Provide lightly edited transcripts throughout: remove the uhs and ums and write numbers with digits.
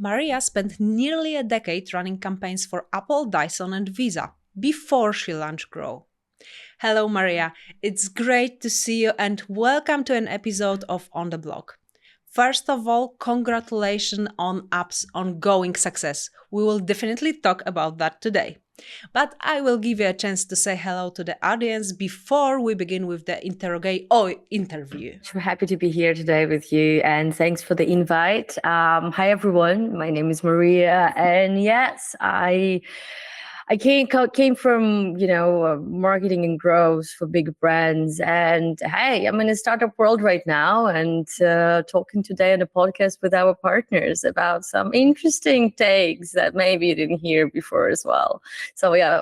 Mariia spent nearly a decade running campaigns for Apple, Dyson, and Visa before she launched GRO. Hello, Mariia. It's great to see you and welcome to an episode of On the Block. First of all, congratulations on app's ongoing success. We will definitely talk about that today. But I will give you a chance to say hello to the audience before we begin with the interview. I'm happy to be here today with you, and thanks for the invite. Hi everyone, my name is Mariia, and yes, I came from marketing and growth for big brands, and hey, I'm in a startup world right now, and talking today on a podcast with our partners about some interesting takes that maybe you didn't hear before as well. So yeah,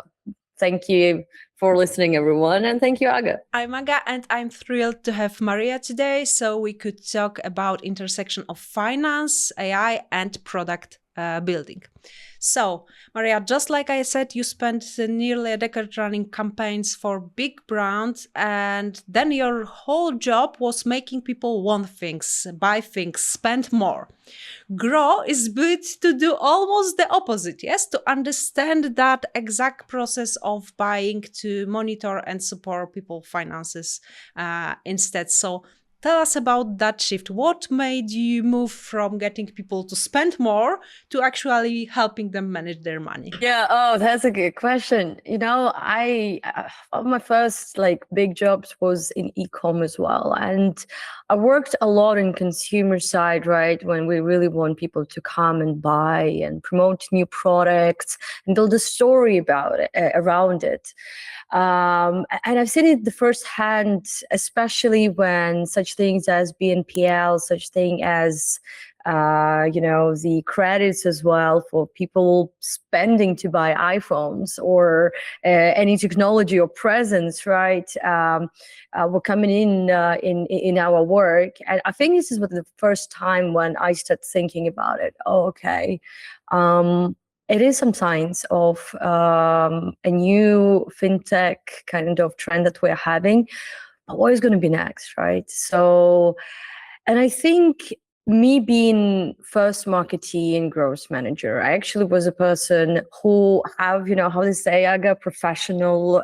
thank you for listening, everyone, and thank you, Aga. I'm Aga, and I'm thrilled to have Mariia today, so we could talk about intersection of finance, AI, and product building. So, Mariia, just like I said, you spent nearly a decade running campaigns for big brands, and then your whole job was making people want things, buy things, spend more. GRO is built to do almost the opposite, yes? To understand that exact process of buying, to monitor and support people's finances instead. So, tell us about that shift. What made you move from getting people to spend more to actually helping them manage their money? Yeah, that's a good question. I one of my first big jobs was in e-com as well, and I worked a lot in consumer side, right? When we really want people to come and buy and promote new products and build a story about it, around it. And I've seen it the first hand, especially when such things as BNPL, such thing as the credits as well for people spending to buy iPhones or any technology or presence, right? Were coming in our work, and I think this is the first time when I started thinking about it. Oh, okay. It is some signs of a new fintech kind of trend that we're having. But what is going to be next, right? So, and I think me being first marketee and growth manager, I actually was a person who have, how they say, I got professional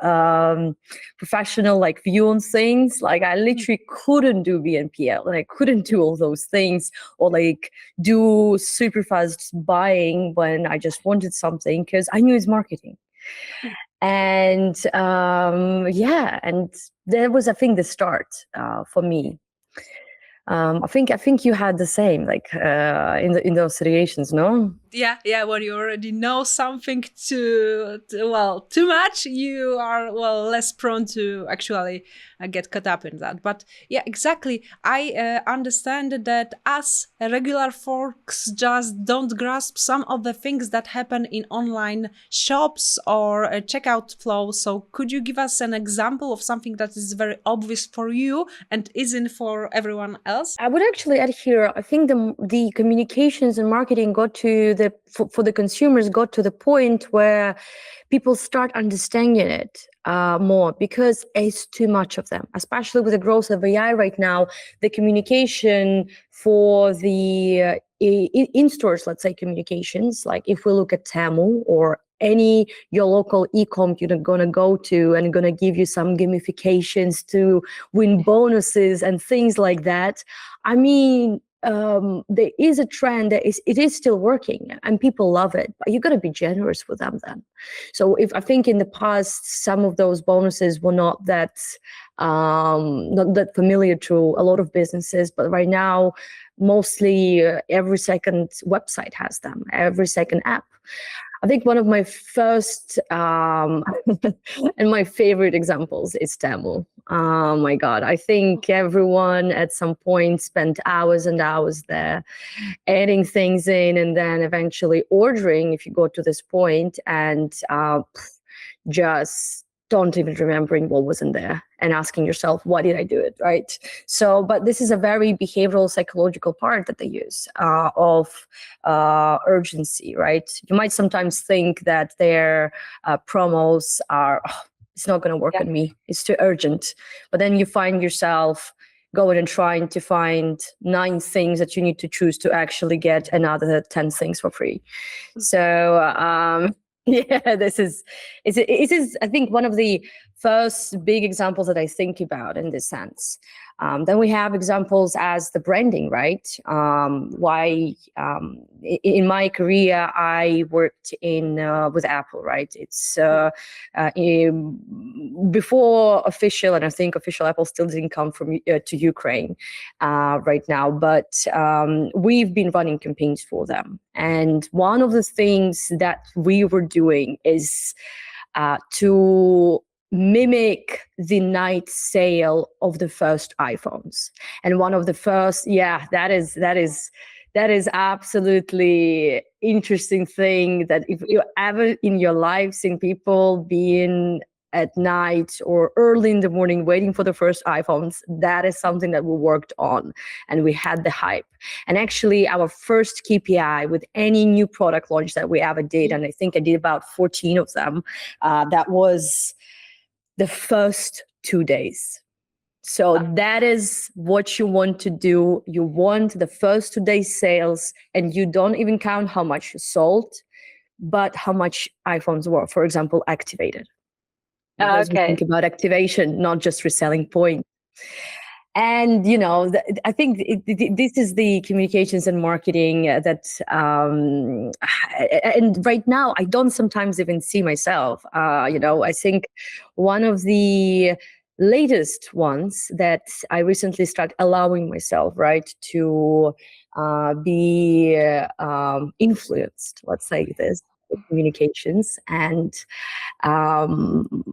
view on things. Like I literally couldn't do BNPL, and I couldn't do all those things, or do super fast buying when I just wanted something, because I knew it's marketing. And and that was, I think, the start for me. I think you had the same, in those situations, no? Yeah. When you already know something too much, you are less prone to actually get caught up in that. But yeah, exactly. I understand that us regular folks just don't grasp some of the things that happen in online shops or a checkout flow. So could you give us an example of something that is very obvious for you and isn't for everyone else? I would actually add here, I think the communications and marketing got to for the consumers got to the point where people start understanding it more, because it's too much of them, especially with the growth of AI right now. The communication for the in-stores, let's say, communications, like if we look at Temu or your local e-com you're going to go to, and going to give you some gamifications to win bonuses and things like that. I mean, there is a trend that it is still working and people love it, but you got to be generous with them then. So if I think in the past some of those bonuses were not that familiar to a lot of businesses, but right now mostly every second website has them, every second app. I think one of my first and my favorite examples is Temu. Oh my God. I think everyone at some point spent hours and hours there adding things in and then eventually ordering, if you go to this point, and just don't even remembering what was in there and asking yourself, why did I do it, right? So, but this is a very behavioral psychological part that they use of urgency, right? You might sometimes think that their promos are, it's not going to work on me, it's too urgent. But then you find yourself going and trying to find 9 things that you need to choose to actually get another 10 things for free. So yeah, this is I think one of the first big examples that I think about in this sense. Then we have examples as the branding, right? In my career, I worked with Apple, right? It's before official, and I think official Apple still didn't come from to Ukraine right now, but we've been running campaigns for them. And one of the things that we were doing is to mimic the night sale of the first iPhones. And one of the first, that is absolutely interesting thing, that if you ever in your life seen people being at night or early in the morning waiting for the first iPhones, that is something that we worked on, and we had the hype. And actually our first KPI with any new product launch that we ever did, and I think I did about 14 of them, that was the first 2 days. So that is what you want to do. You want the first 2 days sales, and you don't even count how much you sold, but how much iPhones were, for example, activated. Because we think about activation, not just reselling point. And, I think this is the communications and marketing that, and right now, I don't sometimes even see myself. I think one of the latest ones that I recently started allowing myself, right, to be influenced, let's say this, communications, and I'm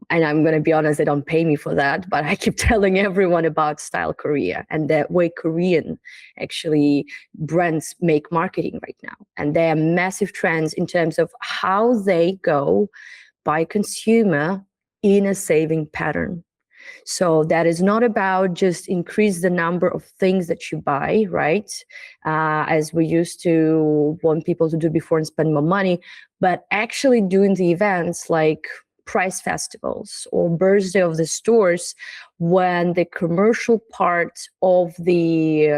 going to be honest, they don't pay me for that, but I keep telling everyone about Style Korea and the way Korean actually brands make marketing right now. And there are massive trends in terms of how they go by consumer in a saving pattern. So that is not about just increase the number of things that you buy, right? As we used to want people to do before and spend more money, but actually doing the events like price festivals or birthday of the stores, when the commercial part of the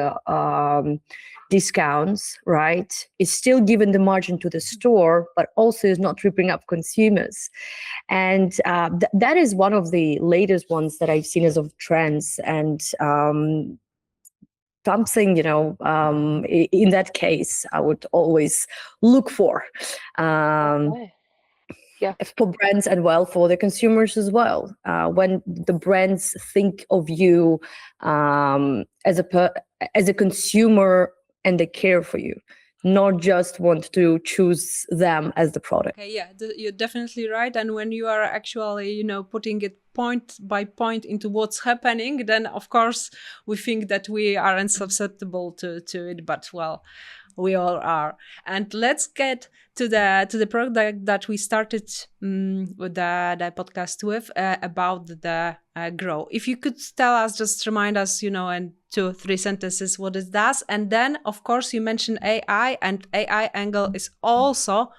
discounts, right, is still giving the margin to the store, but also is not ripping up consumers. And that is one of the latest ones that I've seen as of trends. And something, in that case, I would always look for. For brands and for the consumers as well. When the brands think of you as a consumer and they care for you, not just want to choose them as the product. Okay, you're definitely right. And when you are actually, putting it point by point into what's happening, then of course we think that we aren't susceptible to it, but we all are. And let's get to the product that we started with the podcast with, about the GRO. If you could tell us, just remind us, in 2-3 sentences what it does. And then, of course, you mentioned AI, and AI angle is also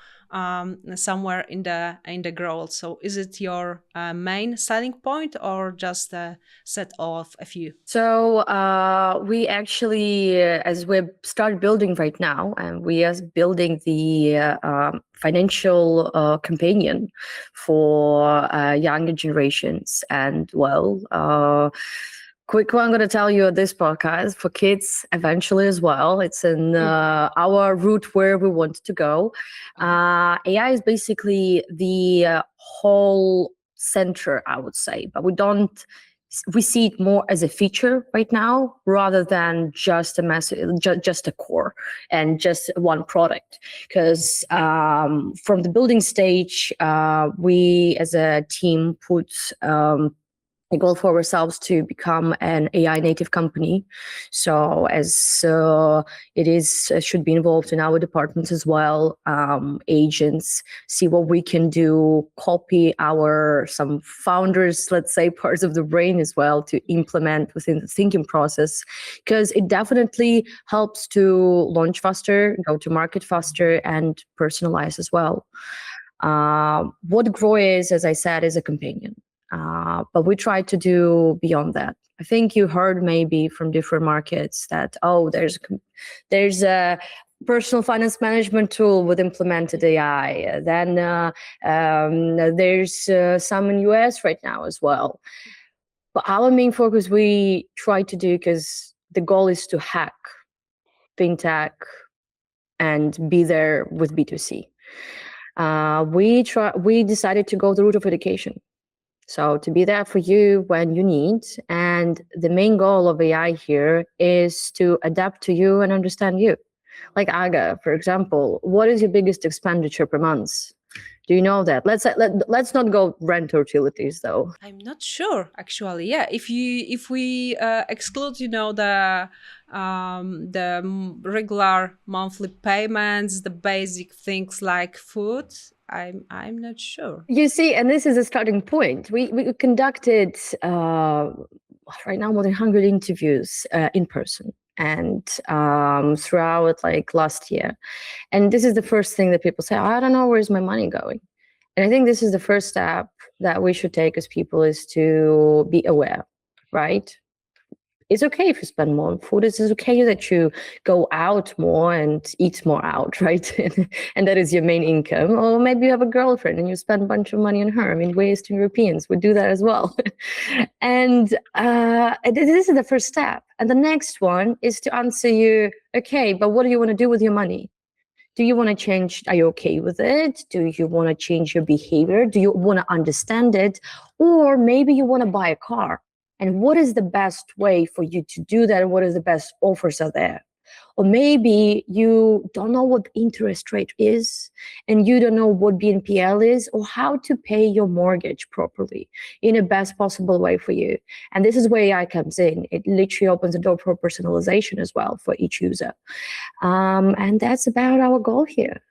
somewhere in the GRO. So is it your main selling point, or just a set of a few? So we actually, as we start building right now, and we are building the financial companion for younger generations. And quick one I'm going to tell you at this podcast, for kids eventually as well. It's in our route where we want to go. AI is basically the whole center, I would say, but we see it more as a feature right now rather than just a core and just one product. Because from the building stage, we as a team put a goal for ourselves to become an AI native company. So as it should be involved in our departments as well, agents, see what we can do, copy some founders, let's say, parts of the brain as well to implement within the thinking process, because it definitely helps to launch faster, go to market faster, and personalize as well. What GRO is, as I said, is a companion. But we try to do beyond that. I think you heard maybe from different markets that, there's a personal finance management tool with implemented AI. Then there's some in US right now as well. But our main focus we try to do, because the goal is to hack fintech and be there with B2C. We decided to go the route of education. So to be there for you when you need. And the main goal of AI here is to adapt to you and understand you. Like Aga, for example, what is your biggest expenditure per month? Do you know that? Let's not go rent or utilities though. I'm not sure actually. Yeah, if we exclude, the regular monthly payments, the basic things like food, I'm not sure. You see, and this is a starting point. We conducted right now more than 100 interviews in person, and throughout like last year. And this is the first thing that people say, I don't know, where's my money going? And I think this is the first step that we should take as people, is to be aware, right? It's okay if you spend more on food. It's okay that you go out more and eat more out, right? And that is your main income. Or maybe you have a girlfriend and you spend a bunch of money on her. I mean, we Eastern Europeans would do that as well. And this is the first step. And the next one is to answer you, okay, but what do you want to do with your money? Do you want to change? Are you okay with it? Do you want to change your behavior? Do you want to understand it? Or maybe you want to buy a car. And what is the best way for you to do that? What is the best offers are there? Or maybe you don't know what interest rate is, and you don't know what BNPL is, or how to pay your mortgage properly in a best possible way for you. And this is where AI comes in. It literally opens the door for personalization as well for each user. And that's about our goal here,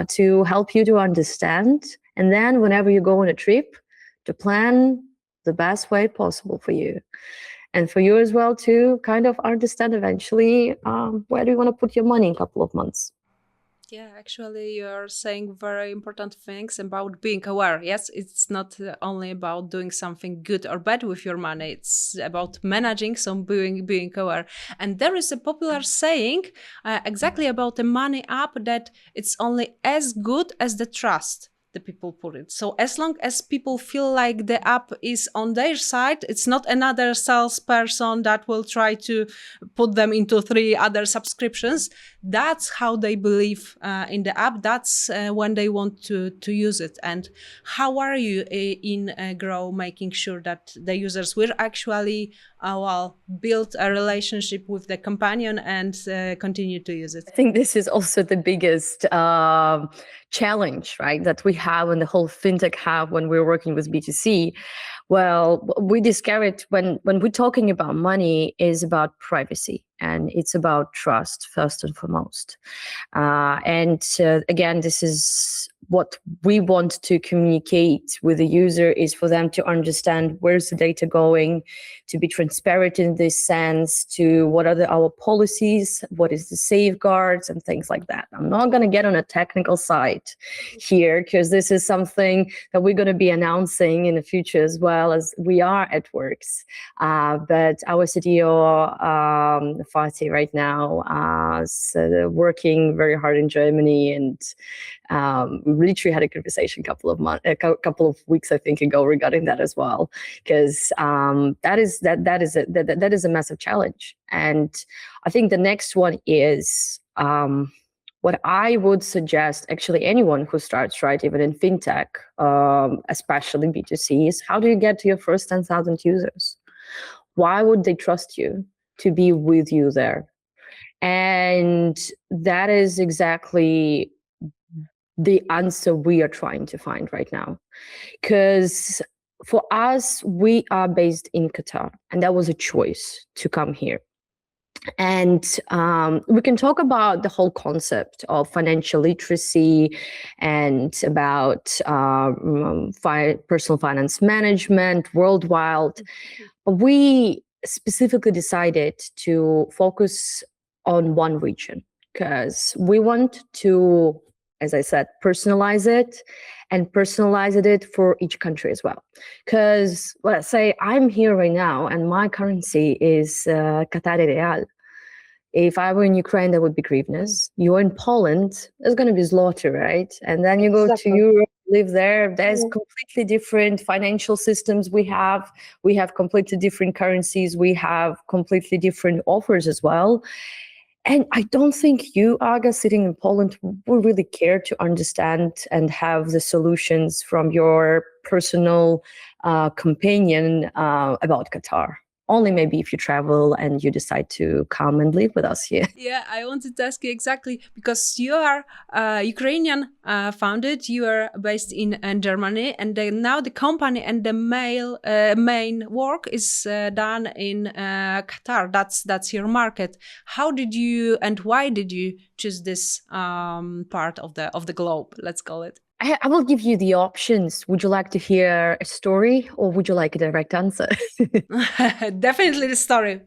to help you to understand. And then whenever you go on a trip, to plan the best way possible for you. And for you as well to kind of understand eventually where do you want to put your money in a couple of months. Yeah, actually, you're saying very important things about being aware. Yes, it's not only about doing something good or bad with your money. It's about managing, so being aware. And there is a popular saying exactly about the money app, that it's only as good as the trust the people put it. So as long as people feel like the app is on their side, it's not another salesperson that will try to put them into 3 other subscriptions. That's how they believe in the app. That's when they want to use it. And how are you in GRO making sure that the users will actually build a relationship with the companion and continue to use it? I think this is also the biggest challenge, right, that we have and the whole fintech have when we're working with B2C. Well, we discovered when we're talking about money is about privacy, and it's about trust first and foremost. Again, this is what we want to communicate with the user, is for them to understand where's the data going, to be transparent in this sense, to what are our policies, what is the safeguards and things like that. I'm not going to get on a technical side here, because this is something that we're going to be announcing in the future as well, as we are at Works. But our CTO, Fatih, right now is working very hard in Germany, and we literally had a conversation a couple of weeks, I think, ago regarding that as well, because that is a massive challenge. And I think the next one is what I would suggest, actually, anyone who starts, right, even in fintech, especially B2C, is how do you get to your first 10,000 users? Why would they trust you to be with you there? And that is exactly the answer we are trying to find right now. Because for us, we are based in Qatar, and that was a choice to come here. And we can talk about the whole concept of financial literacy and about personal finance management worldwide. We specifically decided to focus on one region, because we want to, as I said, personalize it and personalized it for each country as well. Because let's say I'm here right now and my currency is Qatari Real. If I were in Ukraine, that would be hryvnias. You're in Poland, it's going to be zloty, right? And then you go to Europe, live there. There's completely different financial systems we have. We have completely different currencies. We have completely different offers as well. And I don't think you, Aga, sitting in Poland, would really care to understand and have the solutions from your personal companion about Qatar. Only maybe if you travel and you decide to come and live with us here. Yeah, I wanted to ask you exactly, because you are Ukrainian founded, you are based in Germany, and now the company and the main work is done in Qatar. That's your market. How did you and why did you choose this part of the globe? Let's call it. I will give you the options. Would you like to hear a story or would you like a direct answer? Definitely the story.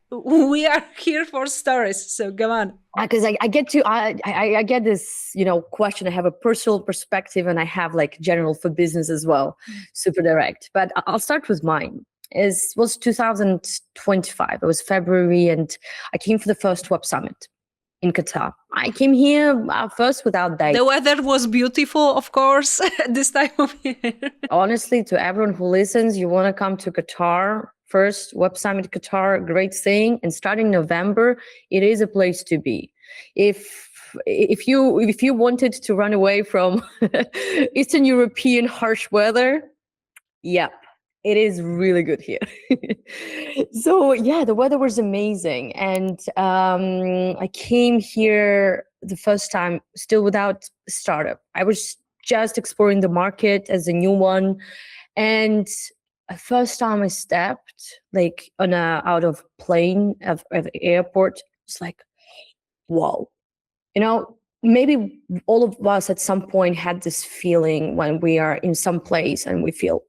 We are here for stories, so go on. Because I get this, question. I have a personal perspective and I have like general for business as well, super direct. But I'll start with mine. It was 2025. It was February and I came for the first Web Summit in Qatar. I came here first without date. The weather was beautiful, of course, this time of year. Honestly, to everyone who listens, you want to come to Qatar, first Web Summit Qatar, great thing. And starting November, it is a place to be. If you wanted to run away from Eastern European harsh weather, yep. It is really good here. So yeah, the weather was amazing. And I came here the first time still without startup. I was just exploring the market as a new one. And the first time I stepped like out of plane of the airport, it's like, wow. Maybe all of us at some point had this feeling when we are in some place and we feel,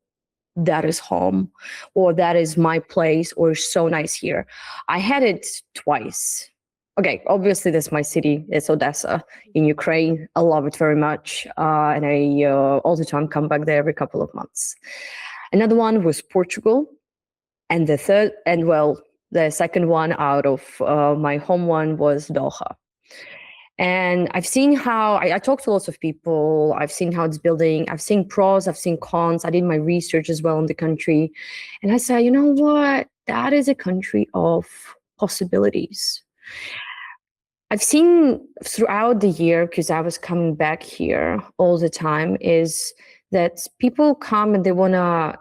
that is home, or that is my place, or so nice here. I had it twice. Okay, obviously that's my city. It's Odessa in Ukraine. I love it very much. And I all the time come back there every couple of months. Another one was Portugal. And the second one out of my home one was Doha. And I've seen how, I talked to lots of people, I've seen how it's building, I've seen pros, I've seen cons, I did my research as well in the country. And I said, you know what, that is a country of possibilities. I've seen throughout the year, because I was coming back here all the time, is that people come and they want to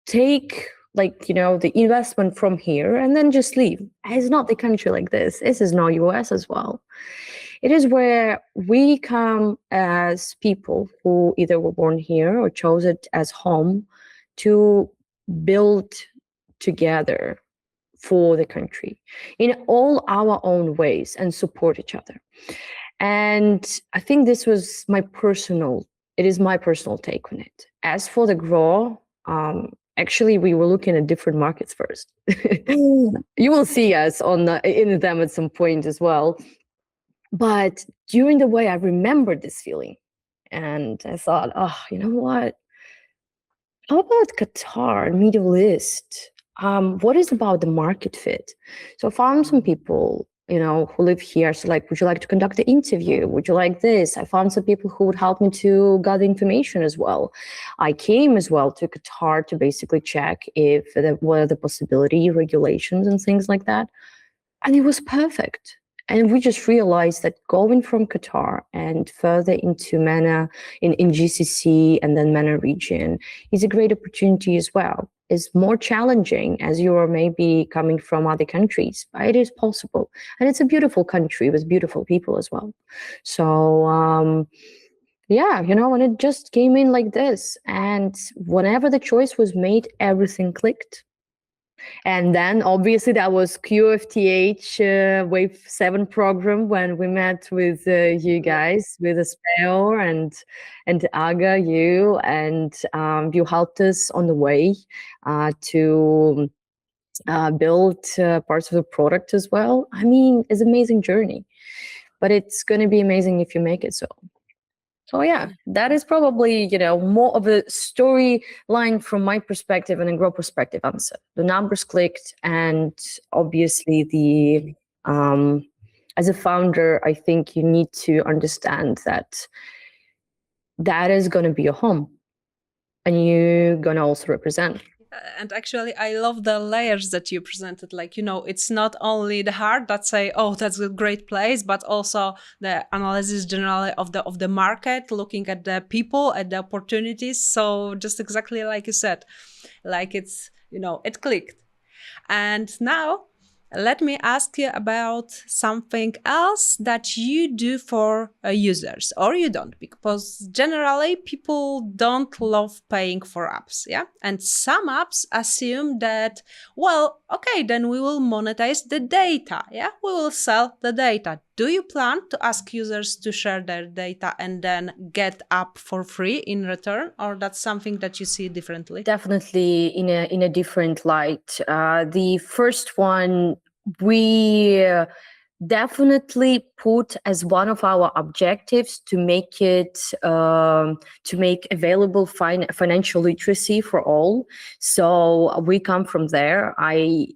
take the investment from here and then just leave. It's not the country like this. This is not US as well. It is where we come as people who either were born here or chose it as home to build together for the country in all our own ways and support each other. And I think this was my personal take on it. As for the GRO, actually, we were looking at different markets first. You will see us in them at some point as well. But during the way, I remembered this feeling. And I thought, you know what? How about Qatar, Middle East? What is about the market fit? So I found some people, who live here. So would you like to conduct the interview? Would you like this? I found some people who would help me to gather information as well. I came as well to Qatar to basically check if there were the possibility, regulations and things like that. And it was perfect. And we just realized that going from Qatar and further into MENA, in GCC and then MENA region is a great opportunity as well. It's more challenging as you are maybe coming from other countries, but it is possible. And it's a beautiful country with beautiful people as well. So, and it just came in like this. And whenever the choice was made, everything clicked. And then obviously that was QFTH Wave 7 program when we met with you guys, with Espeo and Aga, you, and you helped us on the way to build parts of the product as well. I mean, it's an amazing journey, but it's going to be amazing if you make it so. So yeah, that is probably, more of a storyline from my perspective and a GRO perspective answer. The numbers clicked, and obviously as a founder, I think you need to understand that is going to be your home, and you're going to also represent. And actually, I love the layers that you presented. Like, it's not only the heart that say, oh, that's a great place, but also the analysis generally of the market, looking at the people, at the opportunities. So just exactly like you said, like it's, it clicked. And now let me ask you about something else that you do for users, or you don't, because generally people don't love paying for apps. Yeah. And some apps assume that, well, okay, then we will monetize the data. Yeah. We will sell the data. Do you plan to ask users to share their data and then get app for free in return, or that's something that you see differently? Definitely in a different light. The first one, we definitely put as one of our objectives to make it to make available financial literacy for all. So we come from there. I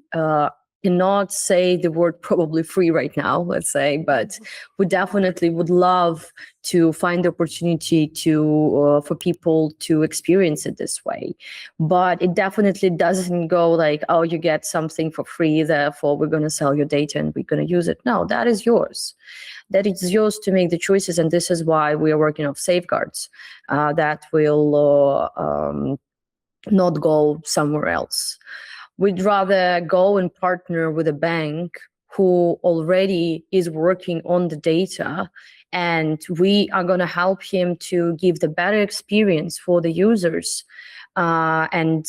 cannot say the word probably free right now, let's say, but we definitely would love to find the opportunity to for people to experience it this way. But it definitely doesn't go like, oh, you get something for free, therefore we're going to sell your data and we're going to use it. No, that is yours. That is yours to make the choices, and this is why we are working on safeguards that will not go somewhere else. We'd rather go and partner with a bank who already is working on the data, and we are going to help him to give the better experience for the users and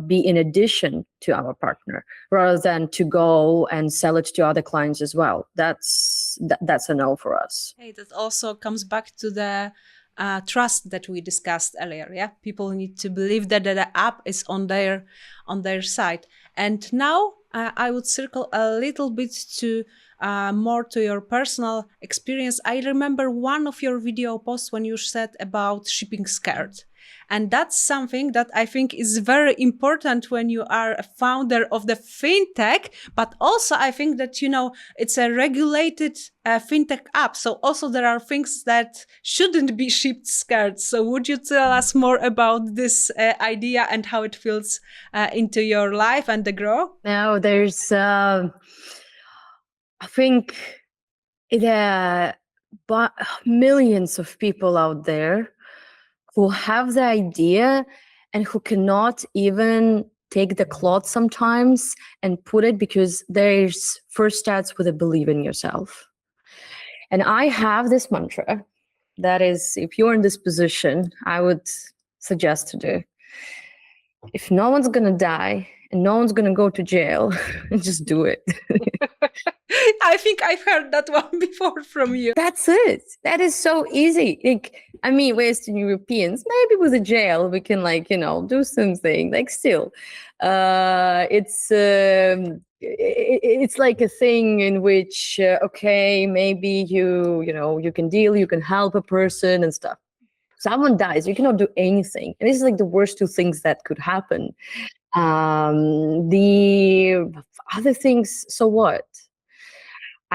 be in addition to our partner, rather than to go and sell it to other clients as well. That's a no for us. Hey, that also comes back to the trust that we discussed earlier. Yeah, people need to believe that the app is on their side. And now I would circle a little bit to more to your personal experience. I remember one of your video posts when you said about shipping scared. And that's something that I think is very important when you are a founder of the fintech, but also I think that, it's a regulated fintech app. So also there are things that shouldn't be shipped scared. So would you tell us more about this idea and how it feels into your life and the GRO? Now there's, I think there are millions of people out there who have the idea and who cannot even take the cloth sometimes and put it, because there's first starts with a believe in yourself. And I have this mantra that is, if you're in this position, I would suggest to do. If no one's going to die and no one's going to go to jail, just do it. I think I've heard that one before from you. That's it. That is so easy. Western Europeans, maybe with a jail, we can do something. Still, it's like a thing in which, okay, maybe you can deal, you can help a person and stuff. Someone dies, you cannot do anything. And this is the worst two things that could happen. The other things, so what?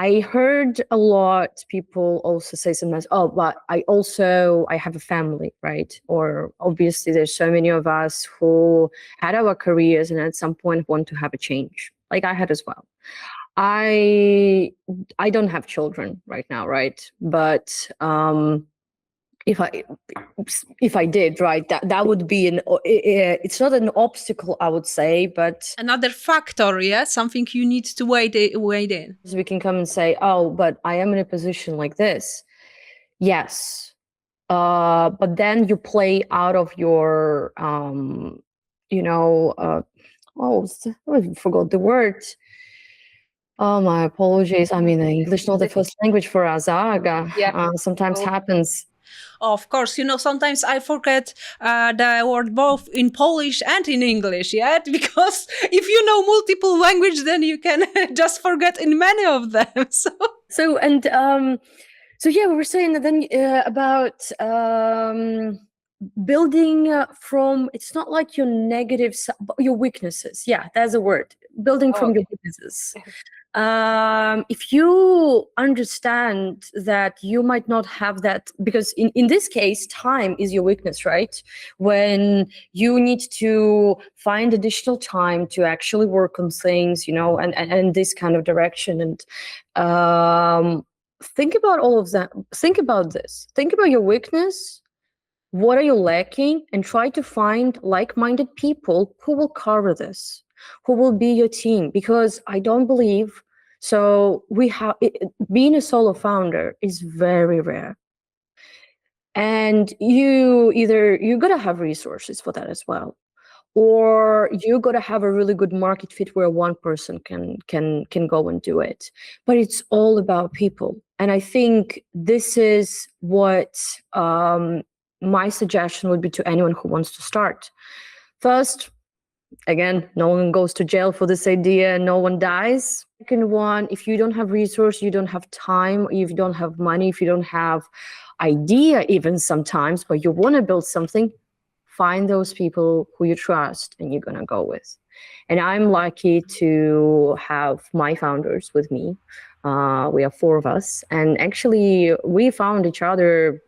I heard a lot people also say sometimes, oh, but I have a family, right? Or obviously there's so many of us who had our careers and at some point want to have a change, like I had as well. I don't have children right now, right? But if I did, right, that would be it's not an obstacle, I would say, but another factor, yeah, something you need to wade in. We can come and say, oh, but I am in a position like this. Yes, but then you play out of your, I forgot the word. Oh, my apologies. I mean, English not the first language for us. Sometimes happens. Of course, sometimes I forget the word both in Polish and in English, yeah? Because if you know multiple language, then you can just forget in many of them. So yeah, we were saying that then about building from, it's not like your negative, but your weaknesses. Yeah, that's a word. Building from your weaknesses. If you understand that you might not have that, because in this case, time is your weakness, right? When you need to find additional time to actually work on things, and this kind of direction. And think about all of that. Think about this. Think about your weakness. What are you lacking? And try to find like-minded people who will cover this, who will be your team. Because I don't believe, so being a solo founder is very rare. And you gotta have resources for that as well. Or you got to have a really good market fit where one person can go and do it. But it's all about people. And I think this is what my suggestion would be to anyone who wants to start. First, again, no one goes to jail for this idea, no one dies. Second one, if you don't have resource, you don't have time, if you don't have money, if you don't have idea even sometimes, but you want to build something, find those people who you trust and you're going to go with. And I'm lucky to have my founders with me. We have 4 of us. And actually, we found each other,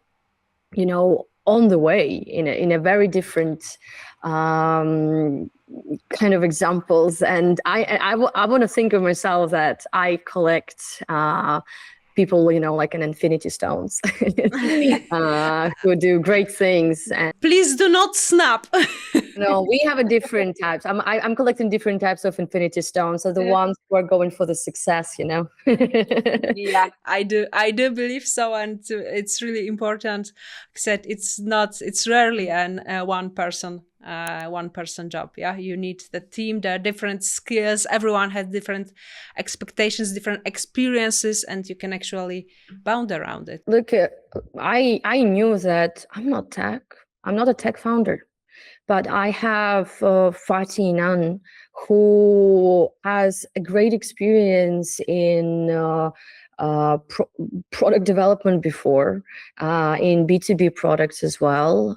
on the way in a very different kind of examples. And I want to think of myself that I collect people, like an infinity stones who do great things. And please do not snap. no, we have a different types. I'm collecting different types of infinity stones. So the ones who are going for the success, Yeah, I do believe so, and it's really important. Said it's rarely an one person job. Yeah, you need the team. There are different skills. Everyone has different expectations, different experiences, and you can actually bound around it. Look, I knew that I'm not a tech founder. But I have Fatih Inan, who has a great experience in product development before, in B2B products as well,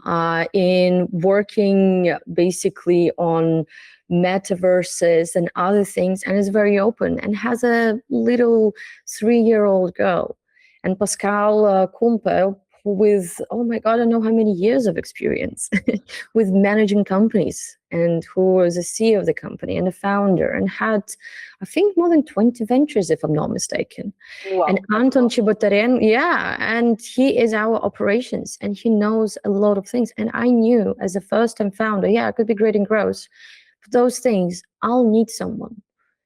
in working basically on metaverses and other things, and is very open and has a little 3-year-old girl. And Pascal Kumpe, with, oh my God, I don't know how many years of experience with managing companies, and who was a CEO of the company and a founder, and had, I think, more than 20 ventures, if I'm not mistaken. Wow. And Anton Chibotaryan, and he is our operations, and he knows a lot of things. And I knew as a first-time founder, I could be great in growth. For those things, I'll need someone.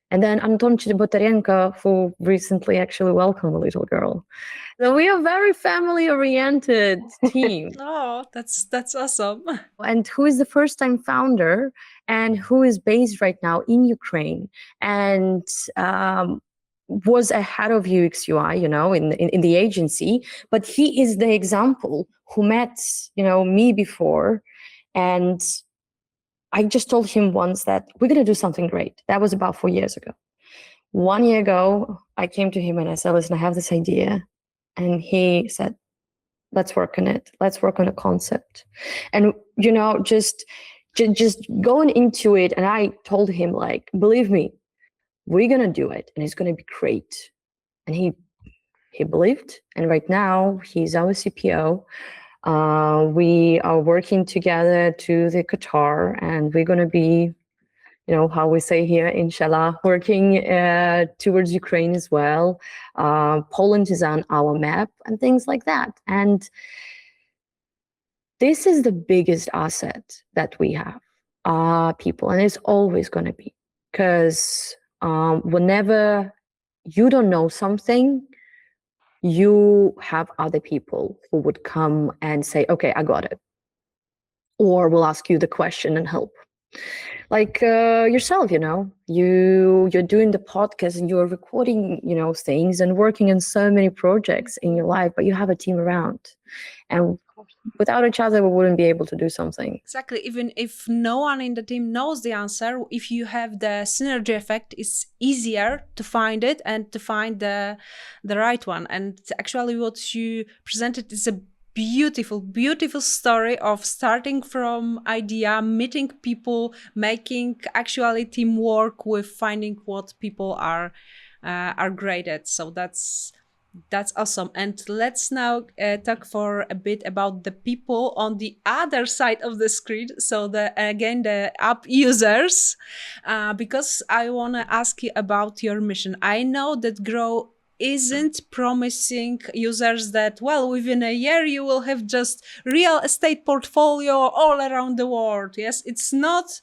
And then Anton Chibotaryanko, who recently actually welcomed a little girl. So we are a very family-oriented team. Oh, that's awesome. And who is the first-time founder, and who is based right now in Ukraine, and was ahead of UX UI, in the agency. But he is the example who met, me before. And I just told him once that we're going to do something great. That was about 4 years ago. 1 year ago, I came to him and I said, listen, I have this idea. And he said, let's work on it. Let's work on a concept. And, just going into it. And I told him, believe me, we're going to do it and it's going to be great. And he believed. And right now he's our CPO. We are working together to the Qatar, and we're going to be, how we say here, inshallah, working towards Ukraine as well. Poland is on our map and things like that. And this is the biggest asset that we have, people, and it's always going to be, because whenever you don't know something, you have other people who would come and say, okay, I got it. Or will ask you the question and help. Like yourself, you're doing the podcast and you're recording, things and working on so many projects in your life, but you have a team around. And without each other, we wouldn't be able to do something. Exactly. Even if no one in the team knows the answer, if you have the synergy effect, it's easier to find it and to find the right one. And actually, what you presented is a beautiful story of starting from idea, meeting people, making actually teamwork with finding what people are great at. So that's awesome. And let's now talk for a bit about the people on the other side of the screen. So the app users, because I want to ask you about your mission. I know that GRO isn't promising users that, well, within a year you will have just real estate portfolio all around the world. Yes, it's not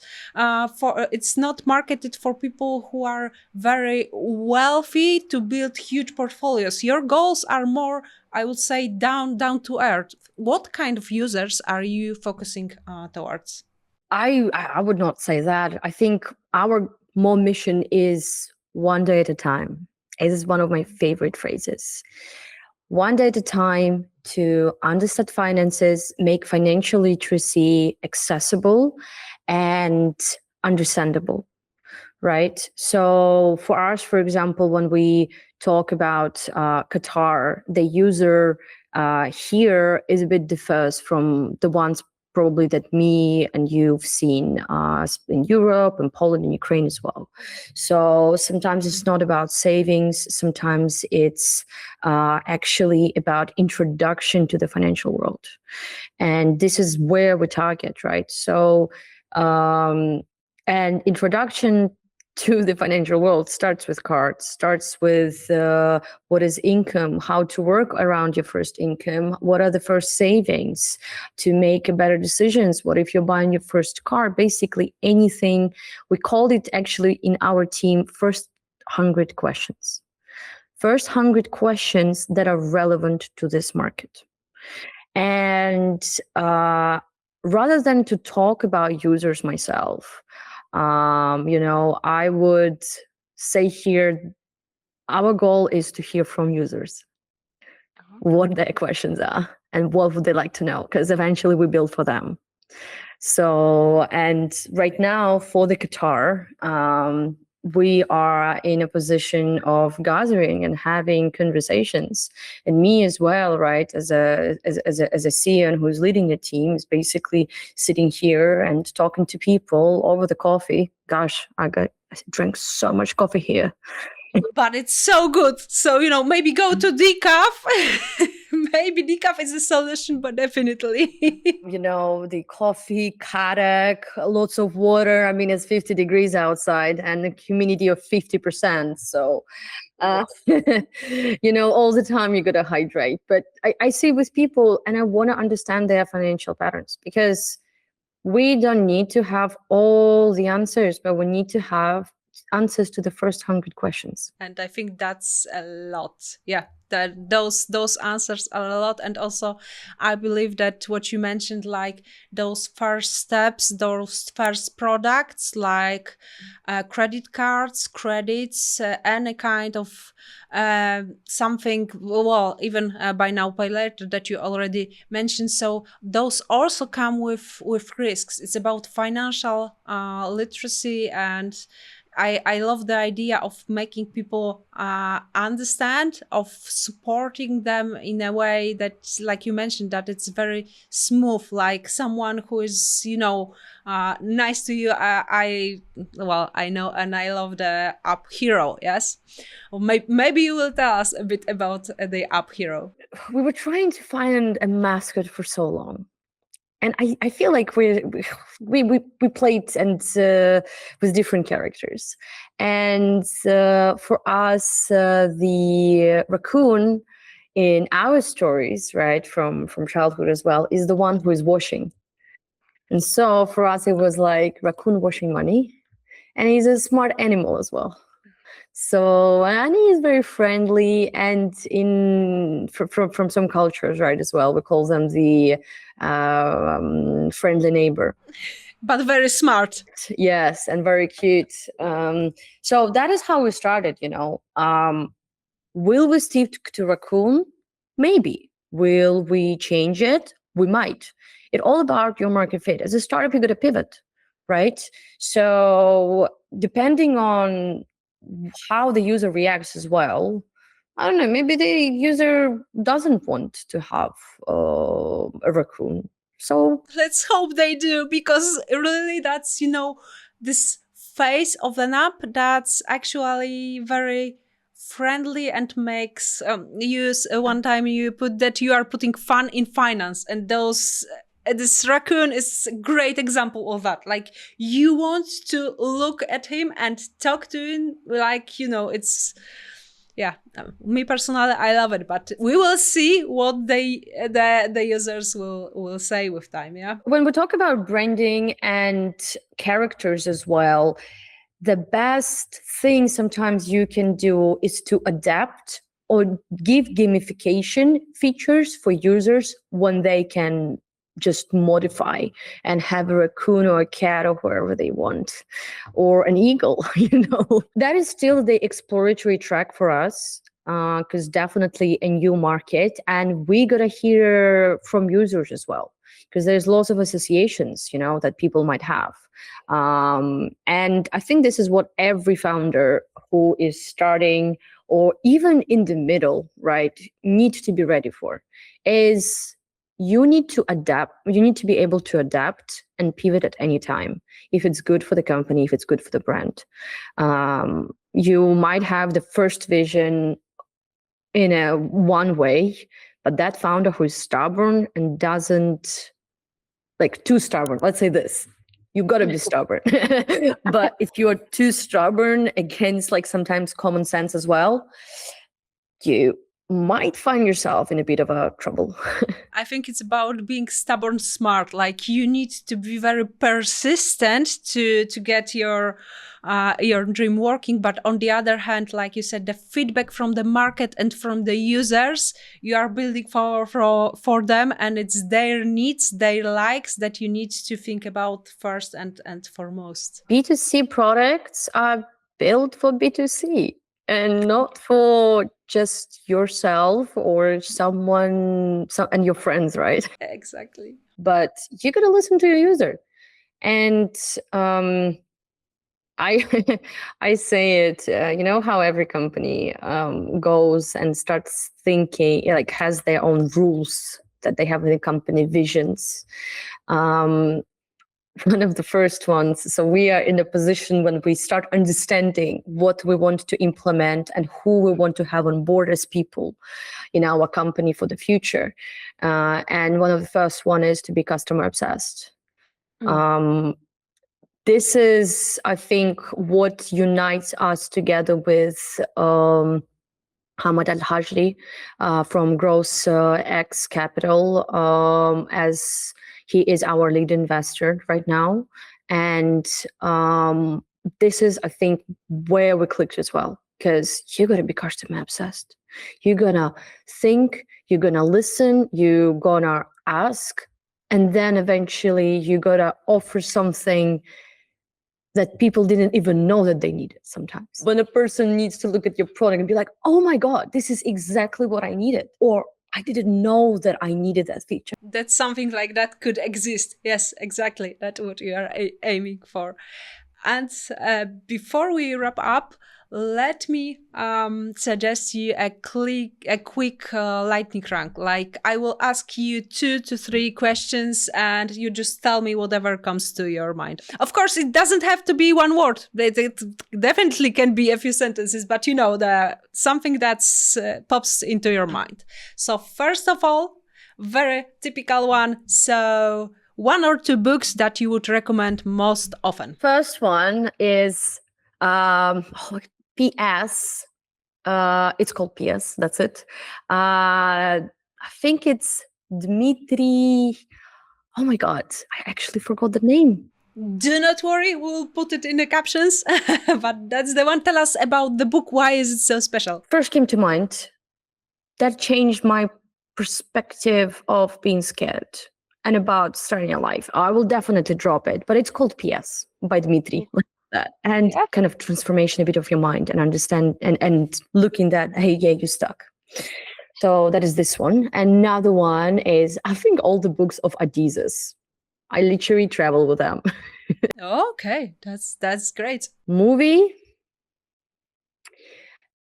it's not marketed for people who are very wealthy to build huge portfolios. Your goals are more, I would say, down to earth. What kind of users are you focusing towards? I would not say that. I think our more mission is one day at a time. This is one of my favorite phrases. One day at a time to understand finances, make financial literacy accessible and understandable, right? So for us, for example, when we talk about Qatar, the user here is a bit differs from the ones probably that me and you've seen in Europe and Poland and Ukraine as well. So sometimes it's not about savings. Sometimes it's actually about introduction to the financial world. And this is where we target, right? So, and introduction to the financial world starts with cards, starts with what is income, how to work around your first income, what are the first savings to make better decisions, what if you're buying your first car, basically anything. We called it actually in our team first 100 questions. First 100 questions that are relevant to this market. And rather than to talk about users myself, I would say here, our goal is to hear from users what their questions are and what would they like to know, because eventually we build for them. So, and right now for the Qatar, we are in a position of gathering and having conversations, and me as well, right, as a CEO and who's leading the team, is basically sitting here and talking to people over the coffee. Gosh, I drank so much coffee here. But it's so good. So, maybe go to decaf. Maybe decaf is a solution, but definitely. The coffee, karak, lots of water. I mean, it's 50 degrees outside and a humidity of 50%. So, all the time you got to hydrate. But I see with people, and I want to understand their financial patterns, because we don't need to have all the answers, but we need to have answers to the first 100 questions. And I think that's a lot. Yeah, that those answers are a lot. And also I believe that what you mentioned, like those first steps, those first products, like credit cards, credits, any kind of something, well, even buy now pay later that you already mentioned. So those also come with risks. It's about financial literacy, and I love the idea of making people understand, of supporting them in a way that, like you mentioned, that it's very smooth, like someone who is, nice to you. I know, and I love the app hero. Yes. Or maybe you will tell us a bit about the app hero. We were trying to find a mascot for so long. And I feel like we played and with different characters, and for us the raccoon in our stories, right, from childhood as well, is the one who is washing. And so for us it was like raccoon washing money, and he's a smart animal as well. So, and he is very friendly, and from some cultures, right, as well, we call them the friendly neighbor. But very smart. Yes, and very cute. So that is how we started, Will we stick to raccoon? Maybe. Will we change it? We might. It's all about your market fit. As a startup, you got to pivot, right? So depending on how the user reacts as well, I don't know, maybe the user doesn't want to have a raccoon. So Let's hope they do, because really that's, this face of an app that's actually very friendly and makes use one time you put that you are putting fun in finance, and those this raccoon is a great example of that. Like, you want to look at him and talk to him, like, it's, yeah, me personally, I love it, but we will see what the users will say with time. Yeah. When we talk about branding and characters as well, the best thing sometimes you can do is to adapt or give gamification features for users when they can just modify and have a raccoon or a cat or whoever they want, or an eagle. That is still the exploratory track for us, because definitely a new market, and we gotta hear from users as well, because there's lots of associations that people might have. And I think this is what every founder who is starting or even in the middle, right, needs to be ready for, is you need to adapt. You need to be able to adapt and pivot at any time, if it's good for the company, if it's good for the brand. You might have the first vision in a one way, but that founder who is stubborn and doesn't, like, too stubborn, let's say this, you got to be stubborn. But if you're too stubborn against, like, sometimes common sense as well, you might find yourself in a bit of a trouble. I think it's about being stubborn smart. Like, you need to be very persistent to get your dream working. But on the other hand, like you said, the feedback from the market and from the users, you are building for them, and it's their needs, their likes that you need to think about first and foremost. B2C products are built for B2C and not for just yourself or someone and your friends, right? Exactly. But you got to listen to your user. And I I say it, how every company goes and starts thinking, like, has their own rules that they have in the company visions. One of the first ones. So we are in a position when we start understanding what we want to implement and who we want to have on board as people in our company for the future. And one of the first one is to be customer obsessed. This is, I think, what unites us together with Hamad Al-Hajri from Gross X Capital, as he is our lead investor right now. And this is, I think, where we clicked as well, because you're going to be customer obsessed. You're going to think, you're going to listen, you're going to ask, and then eventually you're going to offer something that people didn't even know that they needed sometimes. When a person needs to look at your product and be like, oh my God, this is exactly what I needed, or I didn't know that I needed that feature. That something like that could exist. Yes, exactly. That's what you are aiming for. And before we wrap up, let me suggest you a quick lightning round. Like, I will ask you 2 to 3 questions, and you just tell me whatever comes to your mind. Of course, it doesn't have to be one word. It definitely can be a few sentences, but something that's pops into your mind. So first of all, very typical one. So 1 or 2 books that you would recommend most often. First one is PS. It's called PS. That's it. I think it's Dmitry. Oh my God, I actually forgot the name. Do not worry, we'll put it in the captions. But that's the one. Tell us about the book. Why is it so special? First came to mind. That changed my perspective of being scared. and about starting a life. I will definitely drop it, but it's called PS by Dmitry. Like that. And Yeah. kind of transformation a bit of your mind and understand and looking that, hey, yeah, you stuck. So that is this one. Another one is, I think, all the books of Adidas. I literally travel with them. Okay, that's great. Movie,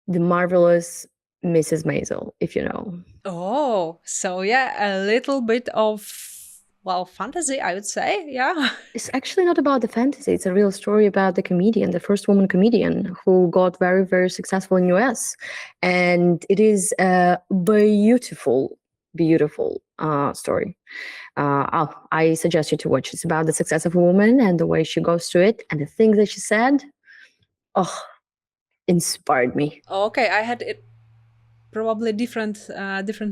The Marvelous Mrs. Maisel, if you know. Oh, so yeah, a little bit of, well, fantasy, I would say. Yeah. It's actually not about the fantasy. It's a real story about the comedian, the first woman comedian who got very, very successful in US. And it is a beautiful, beautiful story. I suggest you to watch. It's about the success of a woman and the way she goes through it. And the things that she said, oh, inspired me. Okay, I had it probably different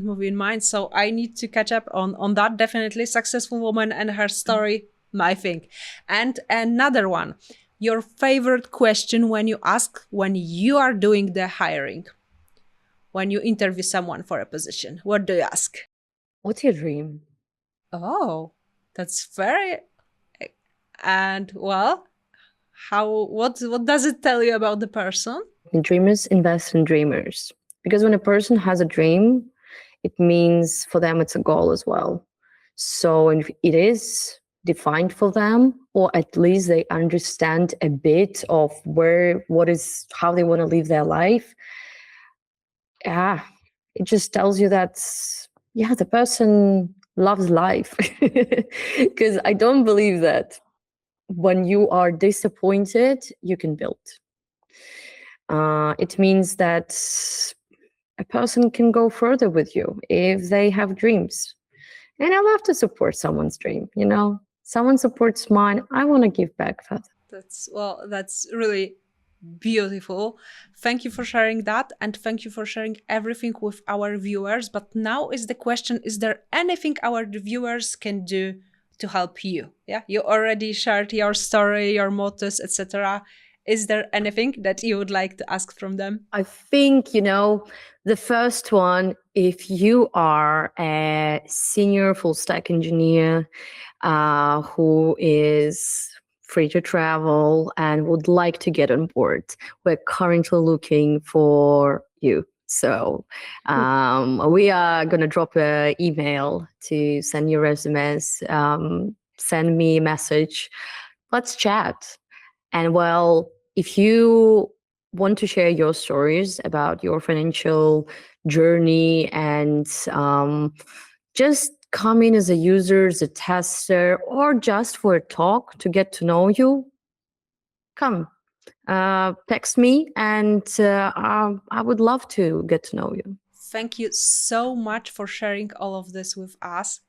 movie in mind, so I need to catch up on that. Definitely, successful woman and her story, I think. And another one, your favorite question when you are doing the hiring, when you interview someone for a position, what do you ask? What's your dream? Oh, that's very, and well, what does it tell you about the person? And dreamers invest in dreamers. Because when a person has a dream, it means for them it's a goal as well. So if it is defined for them, or at least they understand a bit of how they want to live their life, yeah, it just tells you that, yeah, the person loves life. Because I don't believe that when you are disappointed, you can build. It means that a person can go further with you if they have dreams. And I love to support someone's dream, you know? Someone supports mine, I want to give back further. That's really beautiful. Thank you for sharing that, and thank you for sharing everything with our viewers. But now is the question, is there anything our viewers can do to help you? Yeah, you already shared your story, your mottos, etc. Is there anything that you would like to ask from them? I think, the first one, if you are a senior full stack engineer who is free to travel and would like to get on board, we're currently looking for you. So we are going to drop an email to send your resumes, send me a message. Let's chat. And well, if you want to share your stories about your financial journey and just come in as a user, as a tester, or just for a talk to get to know you, come. Text me and I would love to get to know you. Thank you so much for sharing all of this with us.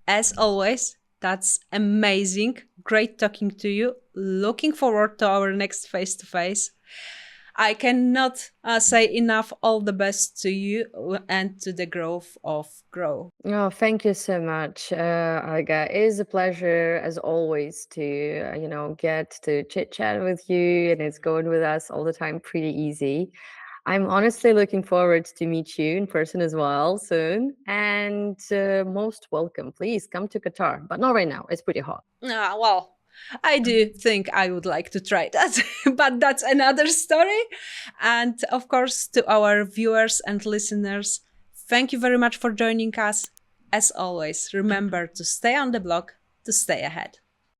As always, that's amazing. Great talking to you. Looking forward to our next face-to-face. I cannot say enough all the best to you and to the growth of GRO. Oh, thank you so much, Olga. It is a pleasure, as always, to get to chit chat with you, and it's going with us all the time pretty easy. I'm honestly looking forward to meet you in person as well soon, and most welcome. Please come to Qatar, but not right now. It's pretty hot. Well, I do think I would like to try that, but that's another story. And of course, to our viewers and listeners, thank you very much for joining us. As always, remember to stay on the block to stay ahead.